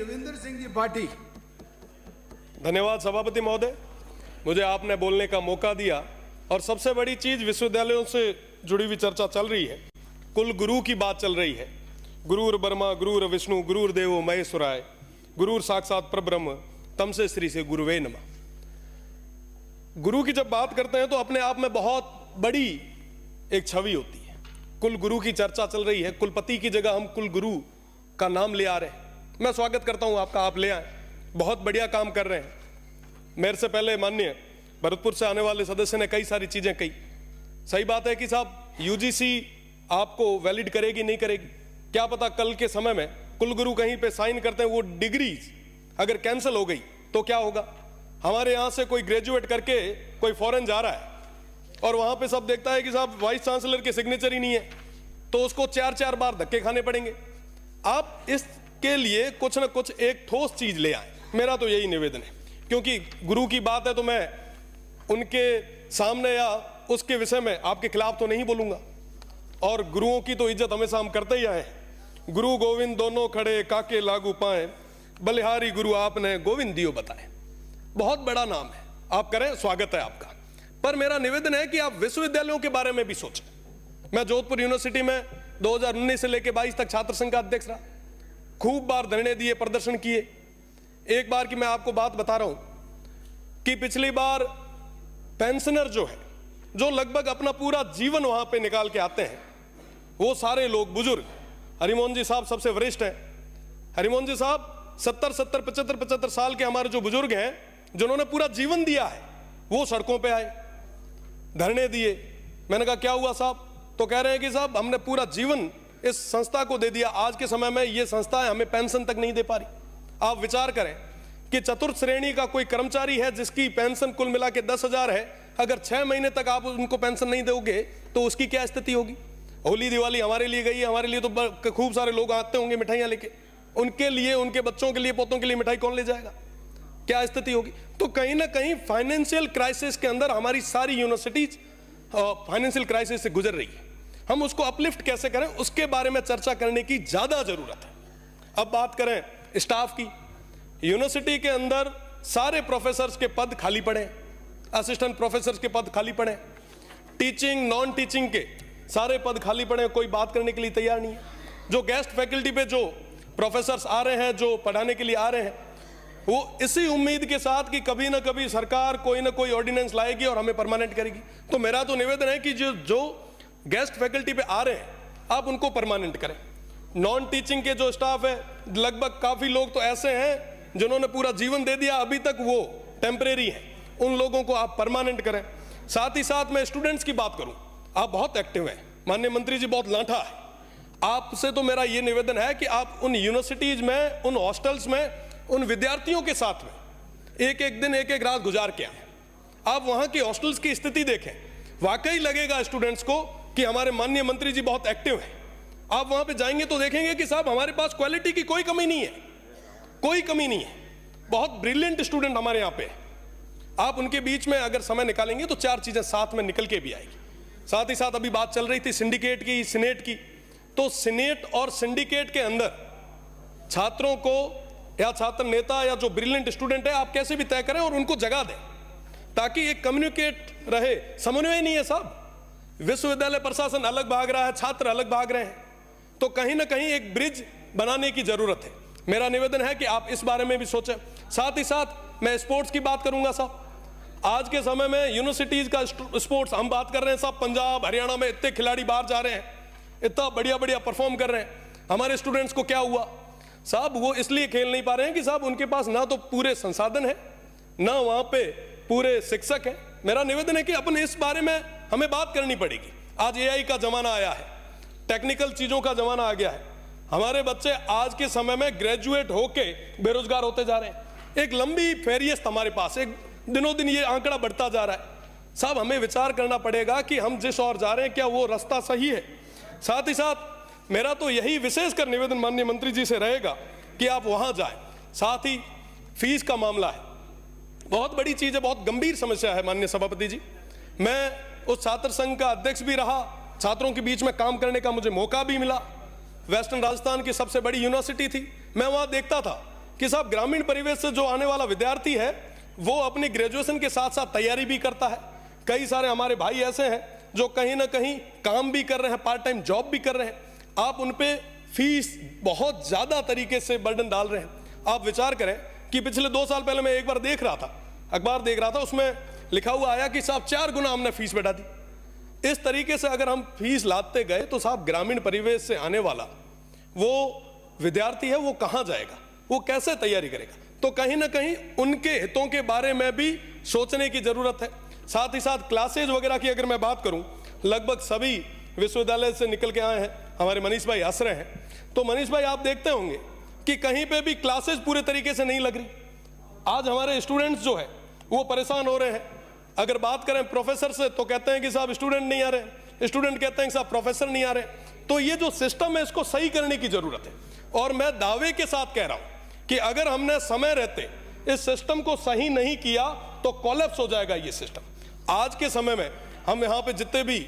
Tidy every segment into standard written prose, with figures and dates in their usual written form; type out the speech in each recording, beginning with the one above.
Yogendra Singh ji party. धन्यवाद सभापति महोदय, मुझे आपने बोलने का मौका दिया। और सबसे बड़ी चीज, विश्वविद्यालयों से जुड़ी हुई चर्चा चल रही है, कुल गुरु की बात चल रही है। गुरुर ब्रह्मा गुरुर विष्णु गुरुर देवो महेश्वराय गुरुर साक्षात परब्रह्म तमसे श्री से गुरुवे नमः। गुरु की जब बात करते हैं तो अपने आप में बहुत बड़ी एक छवि होती है। कुल गुरु की चर्चा चल रही है, कुलपति की जगह हम कुल गुरु का नाम ले आ रहे हैं। मैं स्वागत करता हूं आपका, आप ले आए, बहुत बढ़िया काम कर रहे हैं। मेरे से पहले माननीय भरतपुर से आने वाले सदस्य ने कई सारी चीजें कही। सही बात है कि साहब यूजीसी आपको वैलिड करेगी नहीं करेगी, क्या पता कल के समय में कुलगुरु कहीं पे साइन करते हैं, वो डिग्री अगर कैंसिल हो गई तो क्या होगा। हमारे यहां से कोई ग्रेजुएट करके कोई फॉरेन जा रहा है और वहां पे सब देखता है कि साहब वाइस चांसलर के सिग्नेचर ही नहीं है, तो उसको 4-4 बार धक्के खाने पड़ेंगे। आप इसके लिए कुछ ना कुछ एक ठोस चीज ले आए, मेरा तो यही निवेदन है। क्योंकि गुरु की बात है तो मैं उनके सामने या उसके विषय में आपके खिलाफ तो नहीं बोलूंगा, और गुरुओं की तो इज्जत हमेशा हम करते ही आए हैं। गुरु गोविंद दोनों खड़े काके लागू पाए, बलिहारी गुरु आपने गोविंद दियो बताए। बहुत बड़ा नाम है, आप करें, स्वागत है आपका। पर मेरा निवेदन है कि आप विश्वविद्यालयों के बारे में भी सोचें। मैं जोधपुर यूनिवर्सिटी में 2019 से लेकर 22 तक छात्र संघ का अध्यक्ष रहा, खूब बार धरने दिए, प्रदर्शन किए। एक बार की मैं आपको बात बता रहा हूं कि पिछली बार पेंशनर जो है, जो लगभग अपना पूरा जीवन वहां पे निकाल के आते हैं, वो सारे लोग बुजुर्ग, हरिमोहन जी साहब सबसे वरिष्ठ हैं। हरिमोहन जी साहब 70, 75 साल के हमारे जो बुजुर्ग हैं, जिन्होंने पूरा जीवन दिया है, वो सड़कों पे आए, धरने दिए। मैंने कहा क्या हुआ साहब, तो कह रहे हैं कि साहब हमने पूरा जीवन इस संस्था को दे दिया, आज के समय में ये संस्था हमें पेंशन तक नहीं दे पा रही। आप विचार करें कि चतुर्थ श्रेणी का कोई कर्मचारी है जिसकी पेंशन कुल मिला के 10,000 है, अगर 6 महीने तक आप उनको पेंशन नहीं दोगे तो उसकी क्या स्थिति होगी। होली दिवाली हमारे लिए गई है, हमारे लिए तो खूब सारे लोग आते होंगे मिठाइयां लेके, उनके लिए, उनके बच्चों के लिए, पोतों के लिए मिठाई कौन ले जाएगा, क्या स्थिति होगी। तो कहीं ना कहीं फाइनेंशियल क्राइसिस के अंदर हमारी सारी यूनिवर्सिटीज फाइनेंशियल क्राइसिस से गुजर रही है। हम उसको अपलिफ्ट कैसे करें, उसके बारे में चर्चा करने की ज्यादा जरूरत है। अब बात करें स्टाफ की, यूनिवर्सिटी के अंदर सारे प्रोफेसर्स के पद खाली पड़े, असिस्टेंट प्रोफेसर्स के पद खाली पड़े, टीचिंग नॉन टीचिंग के सारे पद खाली पड़े, कोई बात करने के लिए तैयार नहीं है। जो गेस्ट फैकल्टी पे जो प्रोफेसर्स आ रहे हैं, जो पढ़ाने के लिए आ रहे हैं, वो इसी उम्मीद के साथ कि कभी ना कभी सरकार कोई ना कोई ऑर्डिनेंस लाएगी और हमें परमानेंट करेगी। तो मेरा तो निवेदन है कि जो गेस्ट फैकल्टी पे आ रहे हैं, आप उनको परमानेंट करें। नॉन टीचिंग के जो स्टाफ है, लगभग काफी लोग तो ऐसे हैं जिन्होंने पूरा जीवन दे दिया, अभी तक वो टेम्परेरी है, उन लोगों को आप परमानेंट करें। साथ ही साथ मैं स्टूडेंट्स की बात करूं, आप बहुत एक्टिव हैं, माननीय मंत्री जी बहुत लांठा है, आपसे तो मेरा ये निवेदन है कि आप उन यूनिवर्सिटीज में, उन हॉस्टल्स में, उन विद्यार्थियों के साथ में एक एक दिन, एक एक रात गुजार के आए। आप वहां की हॉस्टल्स की स्थिति देखें, वाकई लगेगा स्टूडेंट्स को कि हमारे माननीय मंत्री जी बहुत एक्टिव हैं। आप वहां पे जाएंगे तो देखेंगे कि साहब हमारे पास क्वालिटी की कोई कमी नहीं है, कोई कमी नहीं है, बहुत ब्रिलियंट स्टूडेंट हमारे यहाँ पे। आप उनके बीच में अगर समय निकालेंगे तो 4 चीजें साथ में निकल के भी आएगी। साथ ही साथ अभी बात चल रही थी सिंडिकेट की, सिनेट की, तो सिनेट और सिंडिकेट के अंदर छात्रों को या छात्र नेता या जो ब्रिलियंट स्टूडेंट है, आप कैसे भी तय करें और उनको जगह दें, ताकि एक कम्युनिकेट रहे। समन्वय नहीं है साहब, विश्वविद्यालय प्रशासन अलग भाग रहा है, छात्र अलग भाग रहे हैं, तो कहीं ना कहीं एक ब्रिज बनाने की जरूरत है। मेरा निवेदन है कि आप इस बारे में भी सोचें। साथ ही साथ मैं स्पोर्ट्स की बात करूंगा साहब। आज के समय में यूनिवर्सिटीज का स्पोर्ट्स हम बात कर रहे हैं साहब, पंजाब हरियाणा में इतने खिलाड़ी बाहर जा रहे हैं, इतना बढ़िया बढ़िया परफॉर्म कर रहे हैं। हमारे स्टूडेंट्स को क्या हुआ साहब, वो इसलिए खेल नहीं पा रहे हैं कि साहब उनके पास ना तो पूरे संसाधन है, ना वहां पे पूरे शिक्षक है। मेरा निवेदन है कि अपन इस बारे में हमें बात करनी पड़ेगी। आज एआई का जमाना आया है, टेक्निकल चीजों का जमाना आ गया है, हमारे बच्चे आज के समय में ग्रेजुएट होके बेरोजगार होते जा रहे हैं। एक लंबी फेरियस्त हमारे पास, एक दिनों दिन ये आंकड़ा बढ़ता जा रहा है। साहब हमें विचार करना पड़ेगा कि हम जिस ओर जा रहे हैं क्या वो रास्ता सही है। साथ ही साथ मेरा तो यही विशेषकर निवेदन माननीय मंत्री जी से रहेगा कि आप वहां जाएं। साथ ही फीस का मामला है, बहुत बड़ी चीज है, बहुत गंभीर समस्या है माननीय सभापति जी। मैं उस छात्र संघ का अध्यक्ष भी रहा, छात्रों के बीच में काम करने का मुझे मौका भी मिला। वेस्टर्न राजस्थान की सबसे बड़ी यूनिवर्सिटी थी, मैं वहां देखता था कि साहब ग्रामीण परिवेश से जो आने वाला विद्यार्थी है वो अपनी ग्रेजुएशन के साथ साथ तैयारी भी करता है। कई सारे हमारे भाई ऐसे हैं जो कहीं ना कहीं काम भी कर रहे हैं, पार्ट टाइम जॉब भी कर रहे हैं। आप उन पे फीस बहुत ज्यादा तरीके से बर्डन डाल रहे हैं। आप विचार करें कि पिछले 2 साल पहले मैं एक बार देख रहा था, अखबार देख रहा था, उसमें लिखा हुआ आया कि साहब 4 गुना हमने फीस बढ़ा दी। इस तरीके से अगर हम फीस लाते गए तो साहब ग्रामीण परिवेश से आने वाला वो विद्यार्थी है वो कहां जाएगा, वो कैसे तैयारी करेगा? तो कहीं ना कहीं उनके हितों के बारे में भी सोचने की जरूरत है। साथ ही साथ क्लासेज वगैरह की अगर मैं बात करूं, लगभग सभी विश्वविद्यालय से निकल के आए हैं, हमारे मनीष भाई हंस रहे हैं। तो मनीष भाई आप देखते होंगे कि कहीं पे भी क्लासेज पूरे तरीके से नहीं लग रही। आज हमारे स्टूडेंट्स जो है वो परेशान हो रहे हैं। अगर बात करें प्रोफेसर से तो कहते हैं कि साहब स्टूडेंट नहीं आ रहे, स्टूडेंट कहते हैं कि साहब प्रोफेसर नहीं आ रहे। तो ये जो सिस्टम है इसको सही करने की जरूरत है। और मैं दावे के साथ कह रहा हूं कि अगर हमने समय रहते इस सिस्टम को सही नहीं किया तो कोलैप्स हो जाएगा ये सिस्टम। आज के समय में हम यहाँ पे जितने भी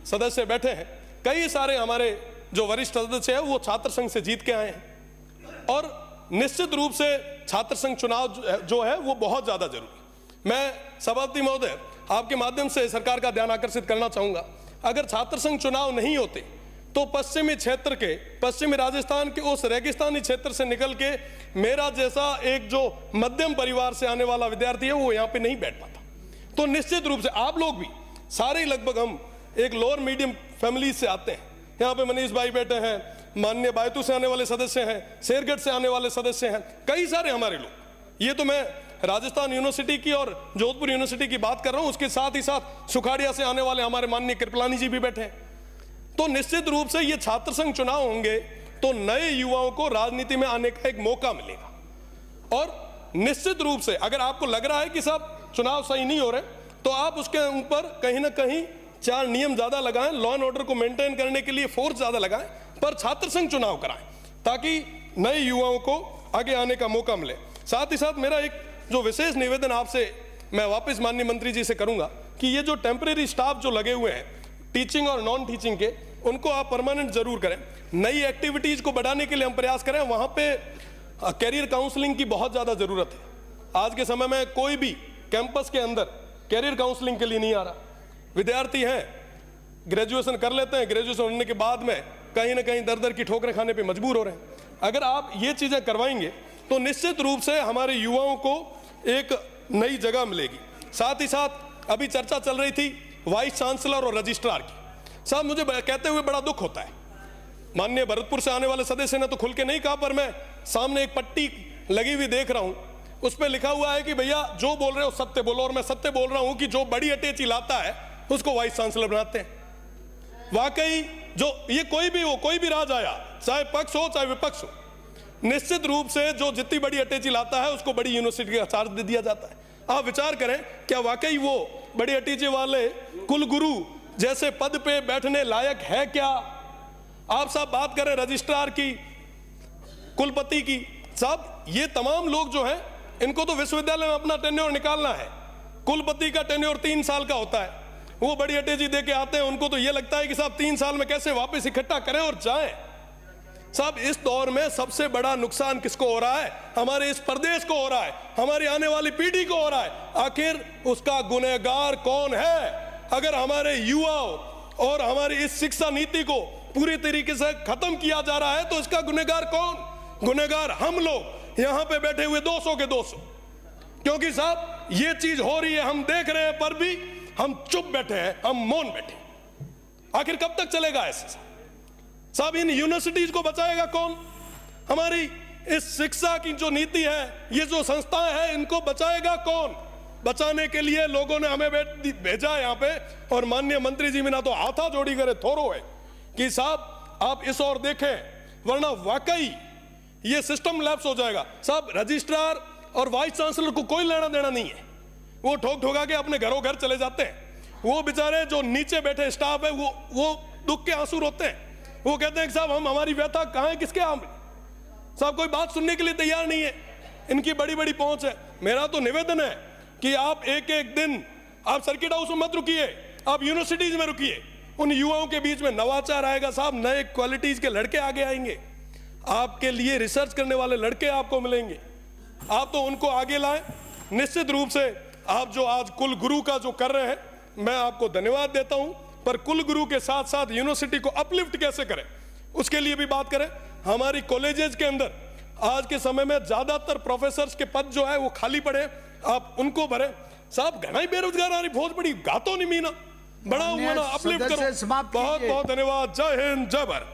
सदस्य बैठे हैं, कई सारे हमारे जो वरिष्ठ सदस्य हैं वो छात्र संघ से जीत के आए हैं और निश्चित रूप से छात्र संघ चुनाव जो है वो बहुत ज्यादा जरूरी। मैं सभापति महोदय आपके माध्यम से सरकार का ध्यान आकर्षित करना चाहूंगा, अगर छात्र संघ चुनाव नहीं होते तो पश्चिमी क्षेत्र के, पश्चिमी राजस्थान के उस रेगिस्तानी क्षेत्र से निकल के मेरा जैसा एक जो मध्यम परिवार से आने वाला विद्यार्थी है वो यहाँ पे नहीं बैठ पाता। तो निश्चित रूप से आप लोग भी सारे ही लगभग हम एक लोअर मीडियम फैमिली से आते हैं। यहाँ पे मनीष भाई बैठे हैं, माननीय बायतू से आने वाले सदस्य हैं, शेरगढ़ से आने वाले सदस्य हैं, कई सारे हमारे लोग। ये तो मैं राजस्थान यूनिवर्सिटी की और जोधपुर यूनिवर्सिटी की बात कर रहा हूं, उसके साथ ही साथ सुखाड़िया से आने वाले हमारे माननीय कृपलानी जी भी बैठे हैं। तो निश्चित रूप से ये छात्र संघ चुनाव होंगे तो नए युवाओं को राजनीति में आने का एक मौका मिलेगा। और निश्चित रूप से अगर आपको लग रहा है कि साहब चुनाव सही नहीं हो रहे तो आप उसके ऊपर कहीं ना कहीं 4 नियम ज्यादा लगाएं, लॉ एंड ऑर्डर को मेंटेन करने के लिए फोर्स ज्यादा लगाएं, पर छात्र संघ चुनाव कराएं ताकि नए युवाओं को आगे आने का मौका मिले। साथ ही साथ मेरा एक जो विशेष निवेदन आपसे मैं वापस माननीय मंत्री जी से करूंगा कि ये जो टेम्परेरी स्टाफ जो लगे हुए हैं टीचिंग और नॉन टीचिंग के, उनको आप परमानेंट जरूर करें। नई एक्टिविटीज को बढ़ाने के लिए हम प्रयास करें। वहां पे कैरियर काउंसलिंग की बहुत ज्यादा जरूरत है। आज के समय में कोई भी कैंपस के अंदर कैरियर काउंसलिंग के लिए नहीं आ रहा। विद्यार्थी हैं, ग्रेजुएशन कर लेते हैं, ग्रेजुएशन होने के बाद में कहीं ना कहीं दर दर की ठोकरें खाने पे मजबूर हो रहे हैं। अगर आप ये चीजें करवाएंगे तो निश्चित रूप से हमारे युवाओं को एक नई जगह मिलेगी। साथ ही साथ अभी चर्चा चल रही थी वाइस चांसलर और रजिस्ट्रार की। साहब मुझे कहते हुए बड़ा दुख होता है, माननीय भरतपुर से आने वाले सदस्य ने तो खुल के नहीं कहा, पर मैं सामने एक पट्टी लगी हुई देख रहा हूं, उस पर लिखा हुआ है कि भैया जो बोल रहे हो सत्य बोलो। और मैं सत्य बोल रहा हूं कि जो बड़ी अटैची लाता है उसको वाइस चांसलर बनाते हैं। वाकई जो ये कोई भी हो, कोई भी राज आया, चाहे पक्ष हो चाहे विपक्ष हो, निश्चित रूप से जो जितनी बड़ी अटैची लाता है उसको बड़ी यूनिवर्सिटी का चार्ज दे दिया जाता है। आप विचार करें, क्या वाकई वो बड़ी अटैची वाले कुल गुरु जैसे पद पे बैठने लायक है क्या? आप साहब बात करें रजिस्ट्रार की, कुलपति की, साहब ये तमाम लोग जो हैं इनको तो विश्वविद्यालय में अपना टेन्योर निकालना है। कुलपति का टेन्योर 3 साल का होता है, वो बड़ी अटैची दे के आते हैं, उनको तो ये लगता है कि साहब 3 साल में कैसे वापस इकट्ठा करें और जाएं। साहब इस दौर में सबसे बड़ा नुकसान किसको हो रहा है? हमारे इस प्रदेश को हो रहा है, हमारी आने वाली पीढ़ी को हो रहा है। आखिर उसका गुनहगार कौन है? अगर हमारे युवाओं और हमारी इस शिक्षा नीति को पूरी तरीके से खत्म किया जा रहा है तो इसका गुनहगार कौन? गुनहगार हम लोग यहां पे बैठे हुए 200 के 200। क्योंकि साहब ये चीज हो रही है, हम देख रहे हैं, पर भी हम चुप बैठे हैं, हम मौन बैठे। आखिर कब तक चलेगा ऐसे? साहब इन यूनिवर्सिटीज को बचाएगा कौन? हमारी इस शिक्षा की जो नीति है, ये जो संस्थाएं हैं, इनको बचाएगा कौन? बचाने के लिए लोगों ने हमें भेजा यहाँ पे, और माननीय मंत्री जी बिना तो हाथा जोड़ी करे थोरो है कि साहब आप इस ओर देखें, वरना वाकई ये सिस्टम लैप्स हो जाएगा। साहब रजिस्ट्रार और वाइस चांसलर को कोई लेना देना नहीं है, वो ठोक ठोका के अपने घरों घर चले जाते हैं। वो बेचारे जो नीचे बैठे स्टाफ है वो दुख के आंसू रोते हैं। वो कहते हैं कि साहब हम हमारी व्यथा कहाँ है, किसके आम? साहब कोई बात सुनने के लिए तैयार नहीं है, इनकी बड़ी बड़ी पहुंच है। मेरा तो निवेदन है कि आप एक एक दिन आप सर्किट हाउस में मत रुकिए, आप यूनिवर्सिटीज में रुकिए। उन युवाओं के बीच में नवाचार आएगा साहब, नए क्वालिटीज के लड़के आगे आएंगे, आपके लिए रिसर्च करने वाले लड़के आपको मिलेंगे। आप तो उनको आगे लाएं। निश्चित रूप से आप जो आज कुल गुरु का जो कर रहे हैं, मैं आपको धन्यवाद देता हूं, पर कुल गुरु के साथ साथ यूनिवर्सिटी को अपलिफ्ट कैसे करें उसके लिए भी बात करें। हमारी कॉलेजेस के अंदर आज के समय में ज्यादातर प्रोफेसर्स के पद जो है वो खाली पड़े, आप उनको भरें। साहब घना बेरोजगार आ रही, बहुत बड़ी गातो नहीं मीना बड़ा हुआ ना, अपलिफ्ट करो। बहुत बहुत धन्यवाद। जय हिंद, जय भारत।